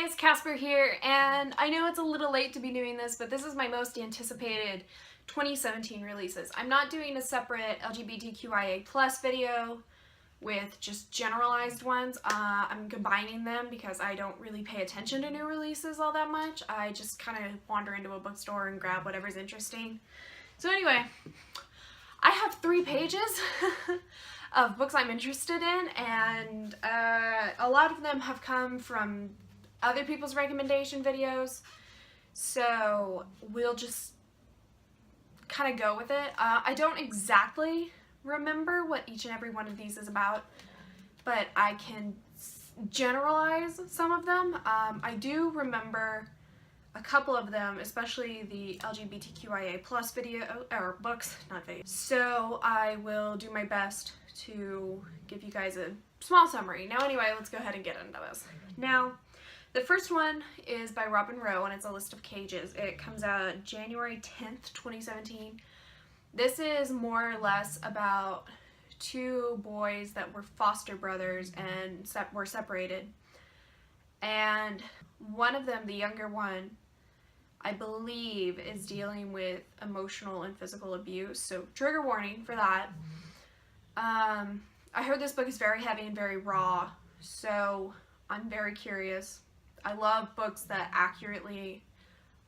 guys, Casper here, and I know it's a little late to be doing this, but this is my most anticipated 2017 releases. I'm not doing a separate LGBTQIA plus video with just generalized ones. I'm combining them because I don't really pay attention to new releases all that much. I just kind of wander into a bookstore and grab whatever's interesting. So anyway, I have 3 pages of books I'm interested in, and a lot of them have come from other people's recommendation videos, so we'll just kind of go with it. I don't exactly remember what each and every one of these is about, but I can generalize some of them. I do remember a couple of them, especially the LGBTQIA plus video, or books, not videos. So I will do my best to give you guys a small summary. Now anyway, let's go ahead and get into this. Now, the first one is by Robin Rowe, and it's A List of Cages. It comes out January 10th, 2017. This is more or less about 2 boys that were foster brothers and were separated. And one of them, the younger one, I believe is dealing with emotional and physical abuse, so trigger warning for that. I heard this book is very heavy and very raw, so I'm very curious. I love books that accurately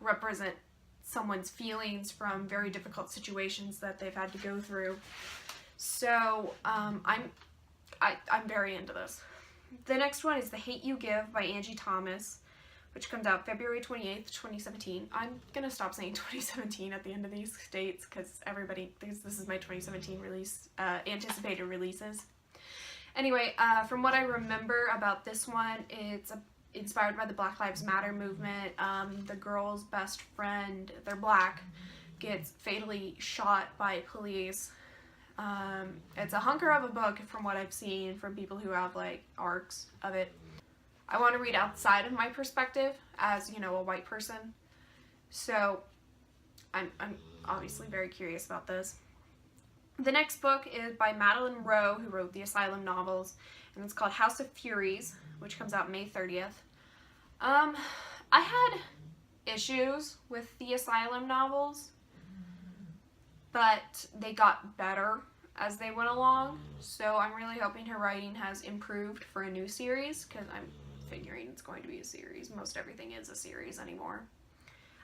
represent someone's feelings from very difficult situations that they've had to go through. So I'm very into this. The next one is The Hate U Give by Angie Thomas, which comes out February 28th, 2017. I'm gonna stop saying 2017 at the end of these dates because everybody thinks this is my 2017 release, anticipated releases. Anyway, from what I remember about this one, it's inspired by the Black Lives Matter movement. The girl's best friend, they're black, gets fatally shot by police. It's a hunker of a book from what I've seen from people who have like arcs of it. I want to read outside of my perspective as, you know, a white person. So I'm obviously very curious about this. The next book is by Madeline Rowe, who wrote the Asylum novels, and it's called House of Furies, which comes out May 30th. I had issues with the Asylum novels, but they got better as they went along, so I'm really hoping her writing has improved for a new series, because I'm figuring it's going to be a series. Most everything is a series anymore.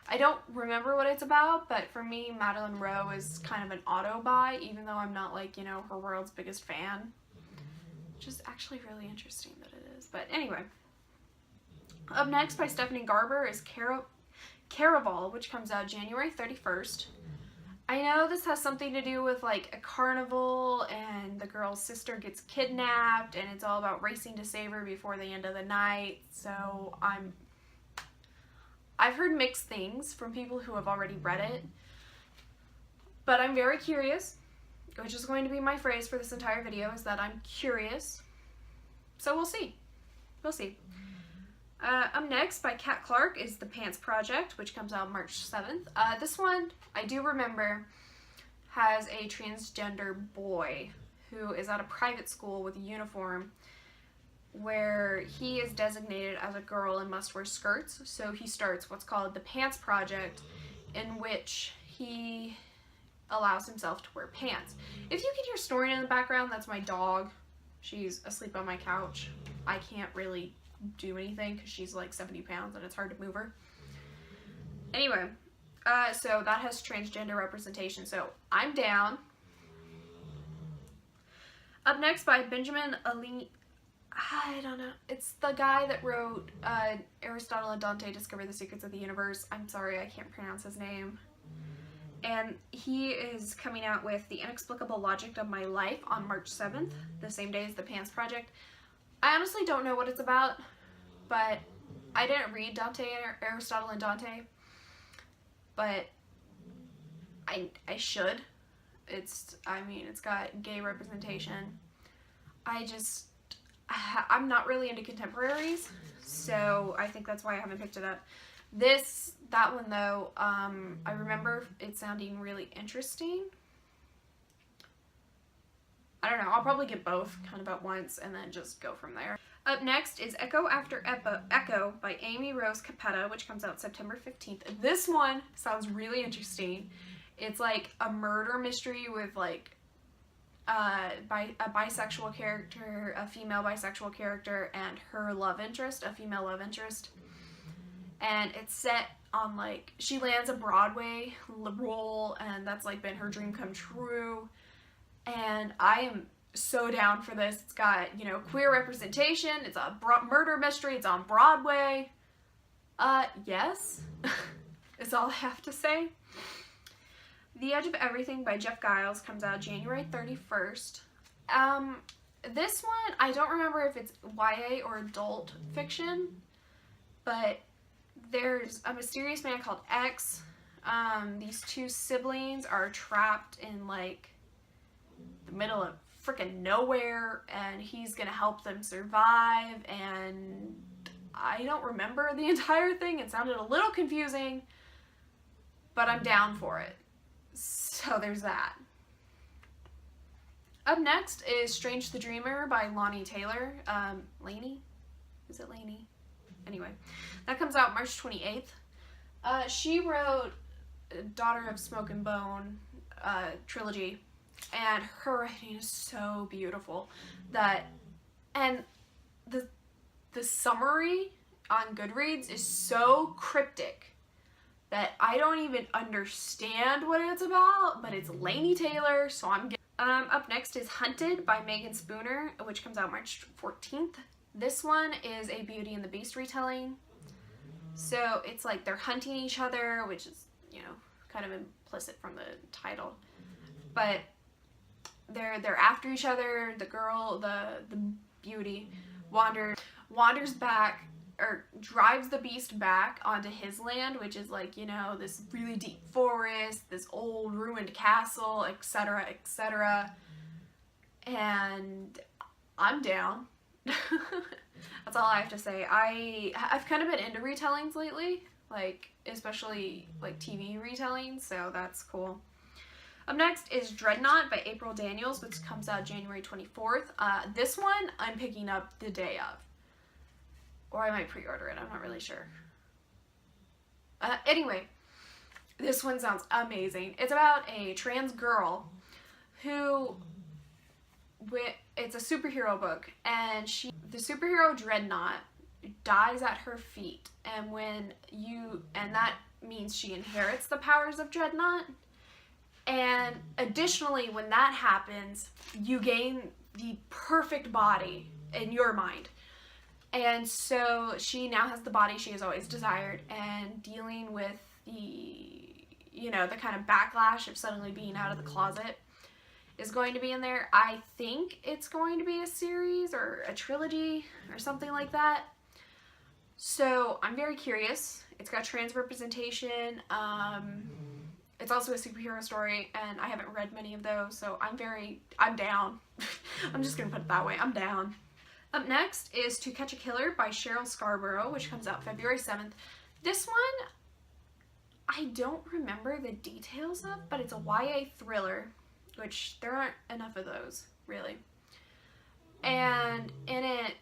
I don't remember what it's about, but for me, Madeline Rowe is kind of an auto-buy, even though I'm not, like, you know, her world's biggest fan. Which is actually really interesting that it is. But anyway. Up next by Stephanie Garber is Caraval, which comes out January 31st. I know this has something to do with, like, a carnival, and the girl's sister gets kidnapped, and it's all about racing to save her before the end of the night, so I've heard mixed things from people who have already read it, but I'm very curious, which is going to be my phrase for this entire video, is that I'm curious, so we'll see. We'll see. Up next by Kat Clark is The Pants Project, which comes out March 7th. This one, I do remember, has a transgender boy who is at a private school with a uniform where he is designated as a girl and must wear skirts. So he starts what's called the Pants Project, in which he allows himself to wear pants. If you can hear snoring in the background, that's my dog. She's asleep on my couch. I can't really do anything because she's like 70 pounds and it's hard to move her. Anyway, so that has transgender representation, so I'm down. Up next by Benjamin Ali, I don't know, it's the guy that wrote Aristotle and Dante Discover the Secrets of the Universe. I'm sorry, I can't pronounce his name. And he is coming out with The Inexplicable Logic of My Life on March 7th, the same day as The Pants Project. I honestly don't know what it's about, but I didn't read Dante and Aristotle and Dante, but I should. I mean, it's got gay representation. I'm not really into contemporaries, so I think that's why I haven't picked it up. That one though, I remember it sounding really interesting. I don't know, I'll probably get both kind of at once and then just go from there. Up next is Echo After Echo by Amy Rose Capetta, which comes out September 15th. This one sounds really interesting. It's like a murder mystery with like a bisexual character, a female bisexual character, and her love interest, a female love interest. And it's set on like, she lands a Broadway role, and that's like been her dream come true. And I am so down for this. It's got, you know, queer representation. It's a murder mystery. It's on Broadway. Yes. Is all I have to say. The Edge of Everything by Jeff Giles comes out January 31st. This one, I don't remember if it's YA or adult fiction, but there's a mysterious man called X. These two siblings are trapped in like the middle of freaking nowhere, and he's gonna help them survive, and I don't remember the entire thing. It sounded a little confusing, but I'm down for it. So there's that. Up next is Strange the Dreamer by Lonnie Taylor. Lainey? Is it Lainey? Anyway, that comes out March 28th. She wrote Daughter of Smoke and Bone trilogy, and her writing is so beautiful. And the summary on Goodreads is so cryptic that I don't even understand what it's about, but it's Lainey Taylor, so I'm getting. Up next is Hunted by Megan Spooner, which comes out March 14th. This one is a Beauty and the Beast retelling. So it's like they're hunting each other, which is, you know, kind of implicit from the title. But they're after each other. The girl, the beauty, wanders back, or drives the beast back onto his land, which is like, you know, this really deep forest, this old ruined castle, etc., etc. And I'm down. That's all I have to say. I've kind of been into retellings lately, like especially like TV retellings, so that's cool. Up next is Dreadnought by April Daniels, which comes out January 24th. This one I'm picking up the day of. Or I might pre-order it, I'm not really sure. Anyway, this one sounds amazing. It's about a trans girl who, it's a superhero book, and the superhero Dreadnought dies at her feet, and that means she inherits the powers of Dreadnought. And additionally, when that happens, you gain the perfect body in your mind. And so she now has the body she has always desired, and dealing with the, you know, the kind of backlash of suddenly being out of the closet is going to be in there. I think it's going to be a series or a trilogy or something like that. So I'm very curious. It's got trans representation. It's also a superhero story, and I haven't read many of those, so I'm down. I'm just gonna put it that way. I'm down. Up next is To Catch a Killer by Cheryl Scarborough, which comes out February 7th. This one, I don't remember the details of, but it's a YA thriller, which there aren't enough of those, really. And in it,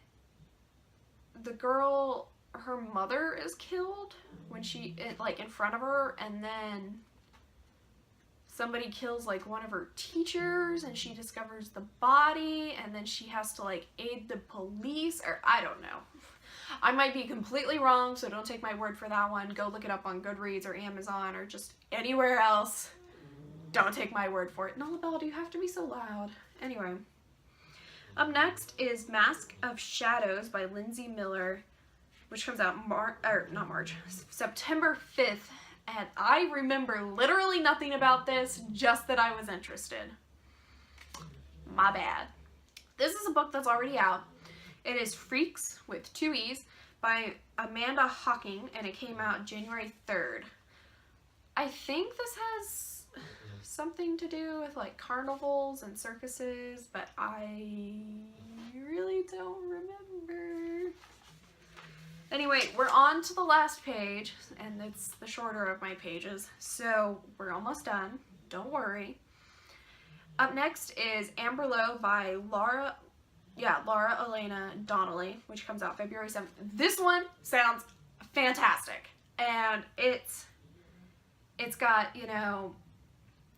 the girl, her mother is killed when in front of her, and then somebody kills like one of her teachers, and she discovers the body, and then she has to like aid the police, or I don't know. I might be completely wrong, so don't take my word for that one. Go look it up on Goodreads or Amazon or just anywhere else. Don't take my word for it. Nullabelle, do you have to be so loud? Anyway. Up next is Mask of Shadows by Lindsay Miller, which comes out September 5th. And I remember literally nothing about this, just that I was interested. My bad. This is a book that's already out. It is Freaks, with 2 E's, by Amanda Hocking, and it came out January 3rd. I think this has something to do with like carnivals and circuses, but I really don't remember. Anyway, we're on to the last page, and it's the shorter of my pages, so we're almost done. Don't worry. Up next is Amberlow by Laura yeah, Laura Elena Donnelly, which comes out February 7th. This one sounds fantastic. And it's got, you know,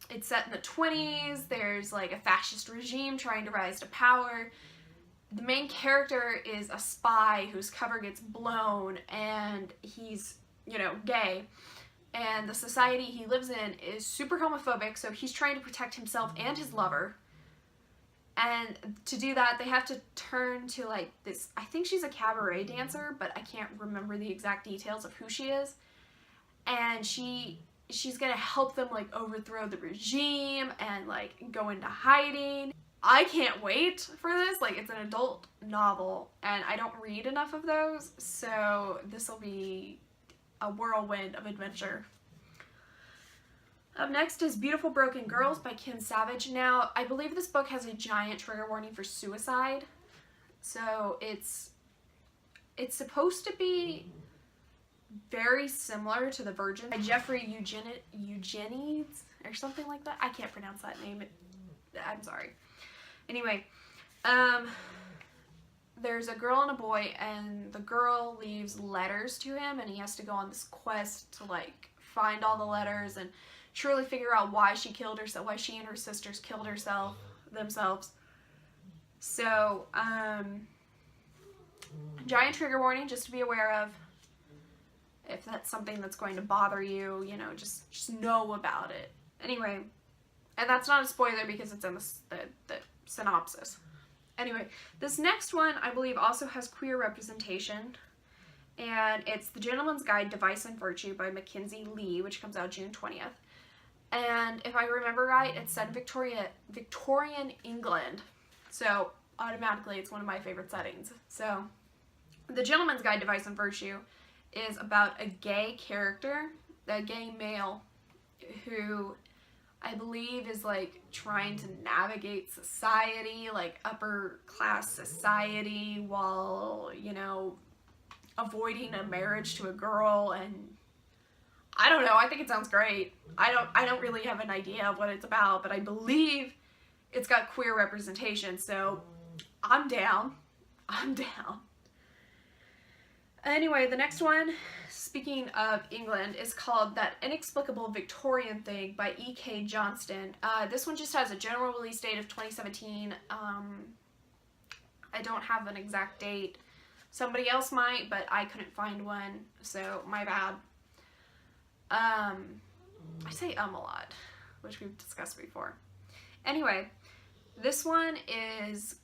it's set in the 20s. There's like a fascist regime trying to rise to power. The main character is a spy whose cover gets blown, and he's, you know, gay. And the society he lives in is super homophobic, so he's trying to protect himself and his lover. And to do that, they have to turn to like this, I think she's a cabaret dancer, but I can't remember the exact details of who she is. And she's gonna help them like overthrow the regime and like go into hiding. I can't wait for this. Like, it's an adult novel, and I don't read enough of those, so this will be a whirlwind of adventure. Up next is Beautiful Broken Girls by Kim Savage. Now, I believe this book has a giant trigger warning for suicide, so it's supposed to be very similar to The Virgin by Jeffrey Eugenides or something like that. I can't pronounce that name. I'm sorry. Anyway, there's a girl and a boy, and the girl leaves letters to him, and he has to go on this quest to like find all the letters and truly figure out why she killed herself, why she and her sisters killed themselves. So, giant trigger warning, just to be aware of. If that's something that's going to bother you, you know, just know about it. Anyway, and that's not a spoiler because it's in the synopsis. Anyway, this next one I believe also has queer representation, and it's The Gentleman's Guide to Vice and Virtue by Mackenzie Lee, which comes out June 20th. And if I remember right, it's set in Victorian England, so automatically it's one of my favorite settings. So, The Gentleman's Guide to Vice and Virtue is about a gay character, a gay male, who I believe is like trying to navigate society, like upper class society, while, you know, avoiding a marriage to a girl. And I don't know, I think it sounds great. I don't really have an idea of what it's about, but I believe it's got queer representation, so I'm down. Anyway, the next one, speaking of England, is called That Inexplicable Victorian Thing by E.K. Johnston. This one just has a general release date of 2017. I don't have an exact date. Somebody else might, but I couldn't find one, so my bad. I say a lot, which we've discussed before. Anyway, this one is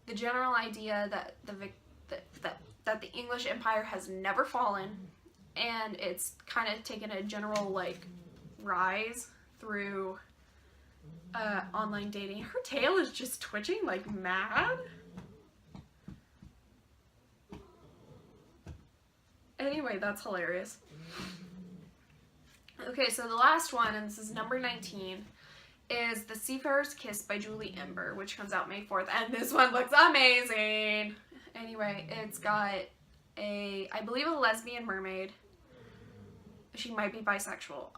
the general idea that that the English Empire has never fallen, and it's kind of taken a general like rise through online dating. Her tail is just twitching like mad. Anyway, that's hilarious. Okay, so the last one, and this is number 19, is The Seafarer's Kiss by Julie Ember, which comes out May 4th, and this one looks amazing! Anyway, it's got I believe a lesbian mermaid. She might be bisexual.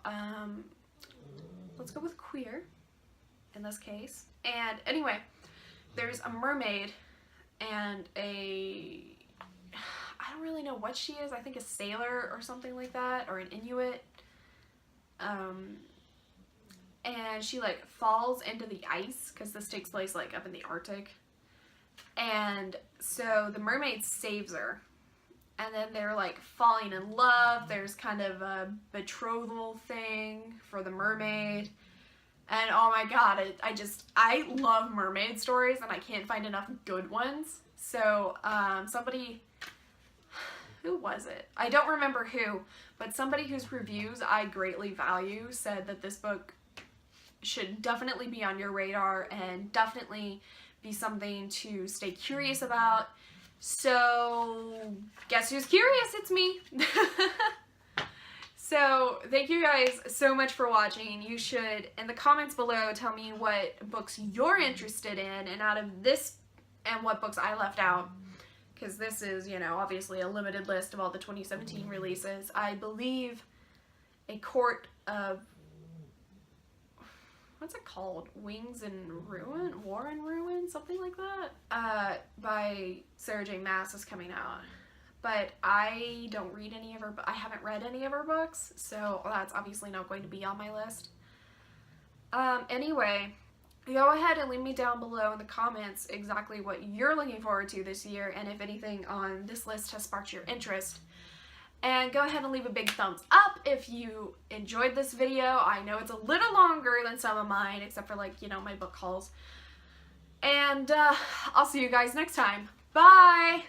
Let's go with queer in this case. And anyway, there's a mermaid and I don't really know what she is. I think a sailor or something like that, or an Inuit. And she like falls into the ice, because this takes place like up in the Arctic. And so the mermaid saves her, and then they're like falling in love. There's kind of a betrothal thing for the mermaid, and oh my god, I love mermaid stories, and I can't find enough good ones. So somebody, who was it? I don't remember who, but somebody whose reviews I greatly value said that this book should definitely be on your radar and definitely be something to stay curious about. So guess who's curious? It's me. So thank you guys so much for watching. You should, in the comments below, tell me what books you're interested in, and out of this, and what books I left out, because this is, you know, obviously a limited list of all the 2017 releases. I believe A Court of, what's it called? Wings and Ruin? War and Ruin? Something like that? By Sarah J. Maas is coming out. But I don't read any of her, I haven't read any of her books, so that's obviously not going to be on my list. Anyway, go ahead and leave me down below in the comments exactly what you're looking forward to this year, and if anything on this list has sparked your interest. And go ahead and leave a big thumbs up if you enjoyed this video. I know it's a little longer than some of mine, except for, like, you know, my book hauls. And I'll see you guys next time. Bye!